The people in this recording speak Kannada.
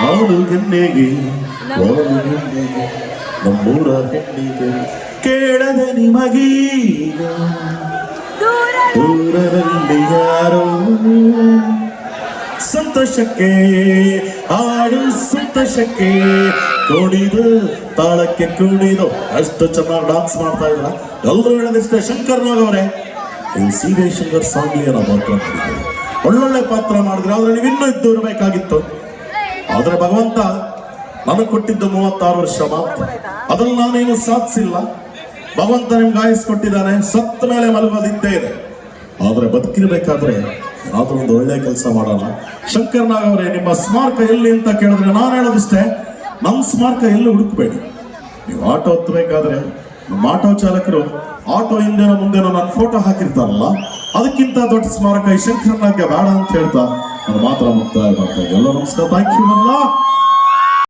ಆಲುಗೆನ್ನೆಗೆ ವಾಲುಗೆನ್ನೆಗೆ ನಮ್ಮೂರ ಹೆಣ್ಣಿಗೆ ಕೇಳದ ನಿಮಗೀಗ ದೂರದಲ್ಲಿ ಯಾರೋ ಸಂತೋಷಕ್ಕೆ ಹಾಡು ಸಂತೋಷಕ್ಕೆ ಕುಣಿದು ತಾಳಕ್ಕೆ ಕುಣಿದು ಅಷ್ಟು ಚೆನ್ನಾಗಿ ಡಾನ್ಸ್ ಮಾಡ್ತಾ ಇದ್ರ ಎಲ್ಲರೂ ಹೇಳೋದಿಷ್ಟೇ. ಶಂಕರ್ ನಾಗ್ ಅವರೇ ಈ ಸೀರೆ ಶಂಕರ್ ಸಾಂಗ್ಲಿಯನ್ನ ಪಾತ್ರ ಮಾಡಿದ್ರು, ಒಳ್ಳೊಳ್ಳೆ ಪಾತ್ರ ಮಾಡಿದ್ರೆ. ಆದ್ರೆ ನೀವು ಇನ್ನೂ ಇದ್ದು ಇರಬೇಕಾಗಿತ್ತು. ಆದ್ರೆ ಭಗವಂತ ನನಗೆ ಕೊಟ್ಟಿದ್ದು 36 ವರ್ಷ ಮಾತ್ರ, ಅದ್ರಲ್ಲಿ ನಾನೇನು ಸಾಧಿಸಿಲ್ಲ. ಭಗವಂತ ನಿಮ್ಗೆ ಆಯಸ್ಕೊಟ್ಟಿದ್ದಾನೆ, ಸತ್ತ ಮೇಲೆ ಮಲಗೋದಿದ್ದೇ ಇದೆ. ಆದ್ರೆ ಬದುಕಿರ್ಬೇಕಾದ್ರೆ ಏನಾದ್ರೂ ಒಂದು ಒಳ್ಳೆ ಕೆಲಸ ಮಾಡೋಣ. ಶಂಕರ್ ನಾಗ್ ಅವರೇ, ನಿಮ್ಮ ಸ್ಮಾರಕ ಎಲ್ಲಿ ಅಂತ ಕೇಳಿದ್ರೆ ನಾನು ಹೇಳೋದಿಷ್ಟೇ, ನಮ್ಮ ಸ್ಮಾರಕ ಎಲ್ಲಿ ಹುಡುಕ್ಬೇಡಿ. ನೀವು ಆಟೋ ಹತ್ತಬೇಕಾದ್ರೆ ನಮ್ಮ ಆಟೋ ಚಾಲಕರು ಆಟೋ ಹಿಂದೆನೋ ಮುಂದೆನೋ ನನ್ನ ಫೋಟೋ ಹಾಕಿರ್ತಾರಲ್ಲ, ಅದಕ್ಕಿಂತ ದೊಡ್ಡ ಸ್ಮಾರಕ ಈ ಶಂಕರ್ ನಾಗ್ಗೆ ಬೇಡ ಅಂತ ಹೇಳ್ತಾ ನಾನು ಮಾತ್ರ ಮುಕ್ತಾಯ ಮಾಡ್ತಾ ಇದ್ದೆ. ಎಲ್ಲ ನಮಸ್ಕಾರ, ಥ್ಯಾಂಕ್ ಯು.